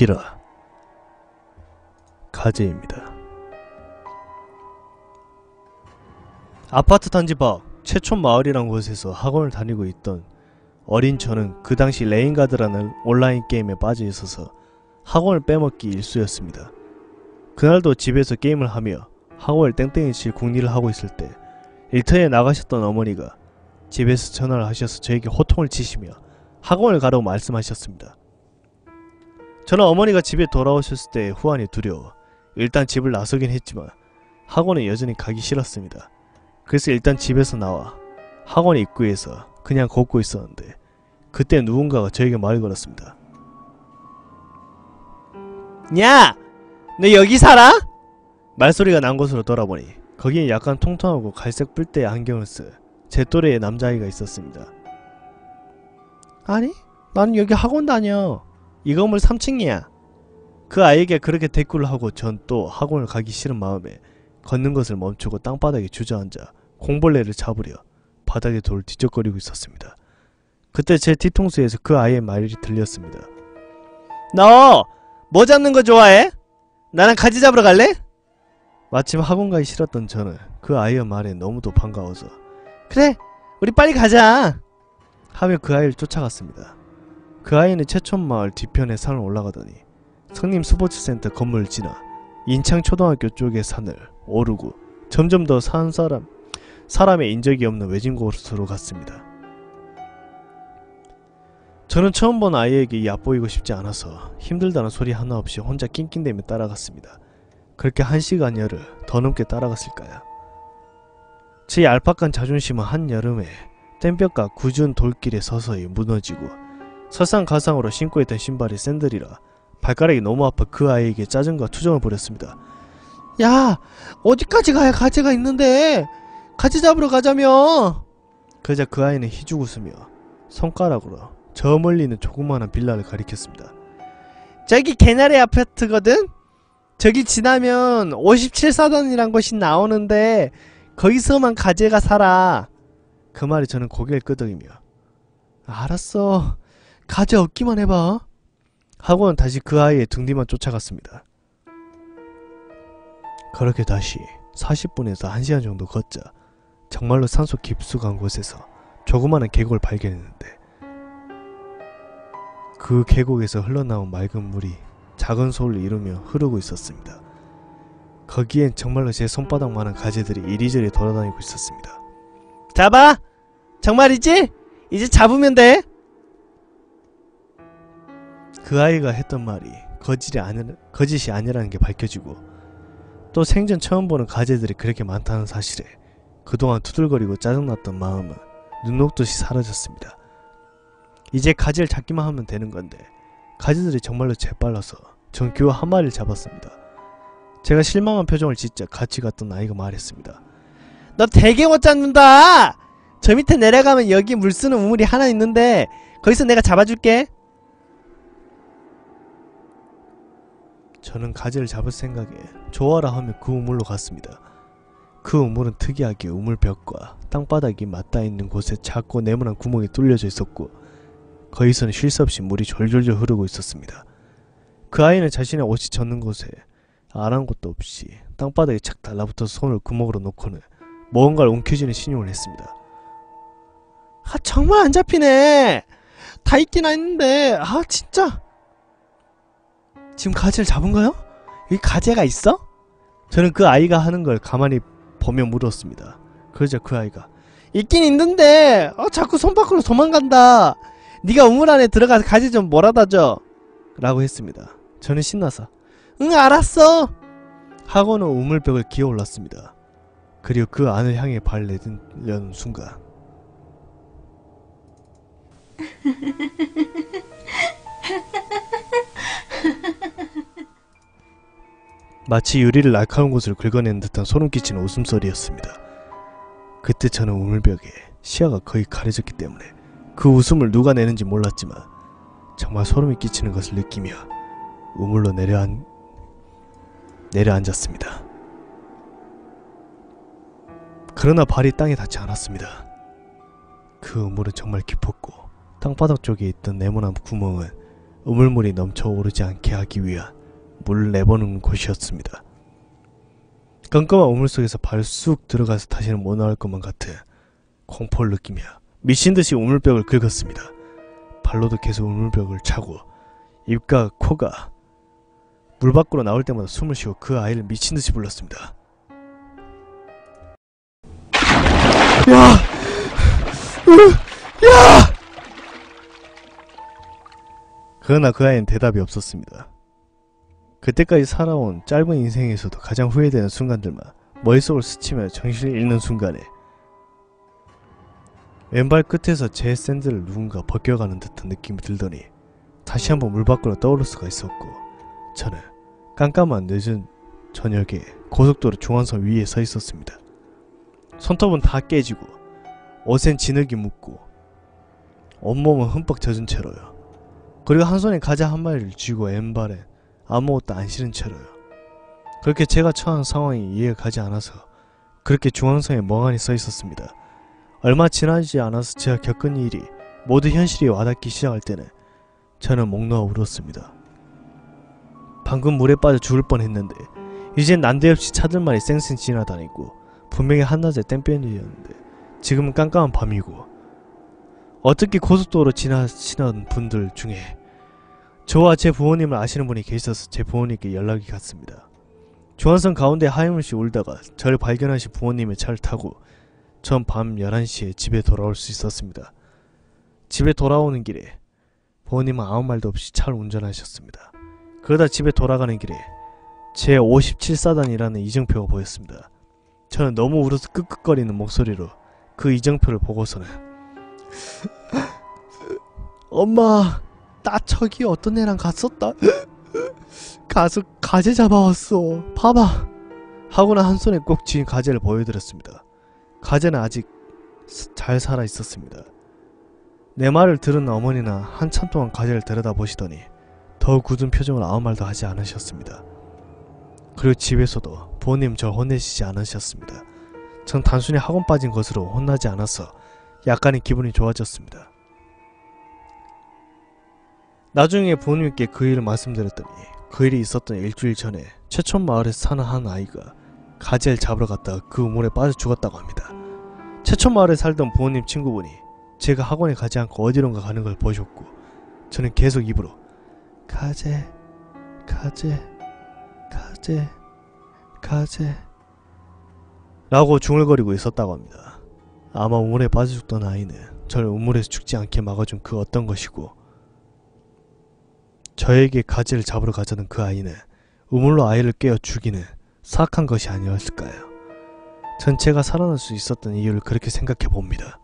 실화 가제입니다. 아파트 단지 밖 최촌 마을이란 곳에서 학원을 다니고 있던 어린 저는 그 당시 레인가드라는 온라인 게임에 빠져 있어서 학원을 빼먹기 일쑤였습니다. 그날도 집에서 게임을 하며 학원을 땡땡이 칠 궁리를 하고 있을 때 일터에 나가셨던 어머니가 집에서 전화를 하셔서 저에게 호통을 치시며 학원을 가라고 말씀하셨습니다. 저는 어머니가 집에 돌아오셨을 때 후환이 두려워 일단 집을 나서긴 했지만 학원에 여전히 가기 싫었습니다. 그래서 일단 집에서 나와 학원 입구에서 그냥 걷고 있었는데 그때 누군가가 저에게 말을 걸었습니다. 야! 너 여기 살아? 말소리가 난 곳으로 돌아보니 거기에 약간 통통하고 갈색 뿔대의 안경을 쓴 제 또래의 남자아이가 있었습니다. 아니, 나는 여기 학원 다녀. 이 건물 3층이야. 그 아이에게 그렇게 대꾸를 하고 전 또 학원을 가기 싫은 마음에 걷는 것을 멈추고 땅바닥에 주저앉아 공벌레를 잡으려 바닥에 돌을 뒤적거리고 있었습니다. 그때 제 뒤통수에서 그 아이의 말이 들렸습니다. 너 뭐 잡는 거 좋아해? 나랑 가지 잡으러 갈래? 마침 학원 가기 싫었던 저는 그 아이의 말에 너무도 반가워서 그래! 우리 빨리 가자! 하며 그 아이를 쫓아갔습니다. 그 아이는 최촌마을 뒤편의 산을 올라가더니 성림 스포츠센터 건물을 지나 인창초등학교 쪽의 산을 오르고 점점 더 사람의 인적이 없는 외진 곳으로 갔습니다. 저는 처음 본 아이에게 얕보이고 싶지 않아서 힘들다는 소리 하나 없이 혼자 낑낑대며 따라갔습니다. 그렇게 1시간여를 더 넘게 따라갔을까요? 제 얄팍한 자존심은 한여름에 뗏볕과 굳은 돌길에 서서히 무너지고 설상가상으로 신고 있던 신발이 샌들이라 발가락이 너무 아파 그 아이에게 짜증과 투정을 부렸습니다. 야! 어디까지 가야 가재가 있는데! 가재 잡으러 가자며! 그러자 그 아이는 희죽 웃으며 손가락으로 저 멀리 있는 조그마한 빌라를 가리켰습니다. 저기 개나리 아파트거든? 저기 지나면 57사단이란 곳이 나오는데 거기서만 가재가 살아. 그 말에 저는 고개를 끄덕이며 알았어. 가재 얻기만 해봐. 하고는 다시 그 아이의 등 뒤만 쫓아갔습니다. 그렇게 다시 40분에서 1시간 정도 걷자 정말로 산속 깊숙한 곳에서 조그마한 계곡을 발견했는데 그 계곡에서 흘러나온 맑은 물이 작은 소를 이루며 흐르고 있었습니다. 거기엔 정말로 제 손바닥만한 가재들이 이리저리 돌아다니고 있었습니다. 잡아! 정말이지? 이제 잡으면 돼! 그 아이가 했던 말이 거짓이 아니라는 게 밝혀지고 또 생전 처음 보는 가재들이 그렇게 많다는 사실에 그동안 투덜거리고 짜증났던 마음은 눈 녹듯이 사라졌습니다. 이제 가재를 잡기만 하면 되는 건데 가재들이 정말로 재빨라서 전 겨우 한 마리를 잡았습니다. 제가 실망한 표정을 짓자 같이 갔던 아이가 말했습니다. 너 되게 못 잡는다! 저 밑에 내려가면 여기 물 쓰는 우물이 하나 있는데 거기서 내가 잡아줄게. 저는 가재를 잡을 생각에 좋아라 하며 그 우물로 갔습니다. 그 우물은 특이하게 우물벽과 땅바닥이 맞닿아있는 곳에 작고 네모난 구멍이 뚫려져 있었고 거기서는 쉴 새 없이 물이 졸졸졸 흐르고 있었습니다. 그 아이는 자신의 옷이 젖는 곳에 아랑곳도 없이 땅바닥에 착 달라붙어서 손을 구멍으로 놓고는 무언가를 움켜쥐는 신용을 했습니다. 아 정말 안 잡히네. 다 있긴 했는데 아 진짜 지금 가재를 잡은거요? 여기 가재가 있어? 저는 그 아이가 하는 걸 가만히 보며 물었습니다. 그러자 그 아이가 있긴 있는데 자꾸 손 밖으로 도망간다. 네가 우물 안에 들어가서 가재 좀 몰아다 줘 라고 했습니다. 저는 신나서 응 알았어 하고는 우물벽을 기어올랐습니다. 그리고 그 안을 향해 발을 내딛려는 순간 마치 유리를 날카로운 곳을 긁어내는 듯한 소름 끼치는 웃음소리였습니다. 그때 저는 우물벽에 시야가 거의 가려졌기 때문에 그 웃음을 누가 내는지 몰랐지만 정말 소름이 끼치는 것을 느끼며 우물로 내려앉았습니다. 그러나 발이 땅에 닿지 않았습니다. 그 우물은 정말 깊었고 땅바닥 쪽에 있던 네모난 구멍은 우물물이 넘쳐오르지 않게 하기 위한 물을 내보는 곳이었습니다. 깜깜한 우물 속에서 발을 쑥 들어가서 다시는 못 나올 것만 같은 공포를 느끼며 미친듯이 우물벽을 긁었습니다. 발로도 계속 우물벽을 차고 입과 코가 물 밖으로 나올 때마다 숨을 쉬고 그 아이를 미친듯이 불렀습니다. 야! 야! 그러나 그 아이는 대답이 없었습니다. 그때까지 살아온 짧은 인생에서도 가장 후회되는 순간들만 머릿속을 스치며 정신을 잃는 순간에 왼발 끝에서 제 샌들을 누군가 벗겨가는 듯한 느낌이 들더니 다시 한번 물 밖으로 떠오를 수가 있었고, 저는 깜깜한 늦은 저녁에 고속도로 중앙선 위에 서 있었습니다. 손톱은 다 깨지고 옷엔 진흙이 묻고 온몸은 흠뻑 젖은 채로요. 그리고 한 손에 과자 한 마리를 쥐고 왼발엔 아무것도 안 실은 채로요. 그렇게 제가 처한 상황이 이해가 가지 않아서 그렇게 중앙선에 멍하니 서 있었습니다. 얼마 지나지 않아서 제가 겪은 일이 모두 현실이 와닿기 시작할 때는 저는 목 놓아 울었습니다. 방금 물에 빠져 죽을 뻔했는데 이젠 난데없이 차들만이 쌩쌩 지나다니고 분명히 한낮의 땡볕이었는데 지금은 깜깜한 밤이고 어떻게 고속도로 지나시는 분들 중에 저와 제 부모님을 아시는 분이 계셔서 제 부모님께 연락이 갔습니다. 중앙선 가운데 하염없이 울다가 저를 발견하신 부모님의 차를 타고 전 밤 11시에 집에 돌아올 수 있었습니다. 집에 돌아오는 길에 부모님은 아무 말도 없이 차를 운전하셨습니다. 그러다 집에 돌아가는 길에 제 57사단이라는 이정표가 보였습니다. 저는 너무 울어서 끄끄거리는 목소리로 그 이정표를 보고서는 엄마, 나 저기 어떤 애랑 갔었다. 가서 가재 잡아왔어. 봐봐. 하고는 한 손에 꼭 쥐인 가재를 보여드렸습니다. 가재는 아직 잘 살아 있었습니다. 내 말을 들은 어머니는 한참 동안 가재를 들여다보시더니 더욱 굳은 표정으로 아무 말도 하지 않으셨습니다. 그리고 집에서도 부모님 저 혼내시지 않으셨습니다. 전 단순히 학원 빠진 것으로 혼나지 않아서 약간의 기분이 좋아졌습니다. 나중에 부모님께 그 일을 말씀드렸더니 그 일이 있었던 일주일 전에 최촌마을에 사는 한 아이가 가재를 잡으러 갔다가 그 우물에 빠져 죽었다고 합니다. 최촌마을에 살던 부모님 친구분이 제가 학원에 가지 않고 어디론가 가는 걸 보셨고 저는 계속 입으로 가재, 가재, 가재, 가재 라고 중얼거리고 있었다고 합니다. 아마 우물에 빠져 죽던 아이는 저를 우물에서 죽지 않게 막아준 그 어떤 것이고 저에게 가재를 잡으러 가자는 그 아이는 우물로 아이를 깨어 죽이는 사악한 것이 아니었을까요? 전 제가 살아날 수 있었던 이유를 그렇게 생각해 봅니다.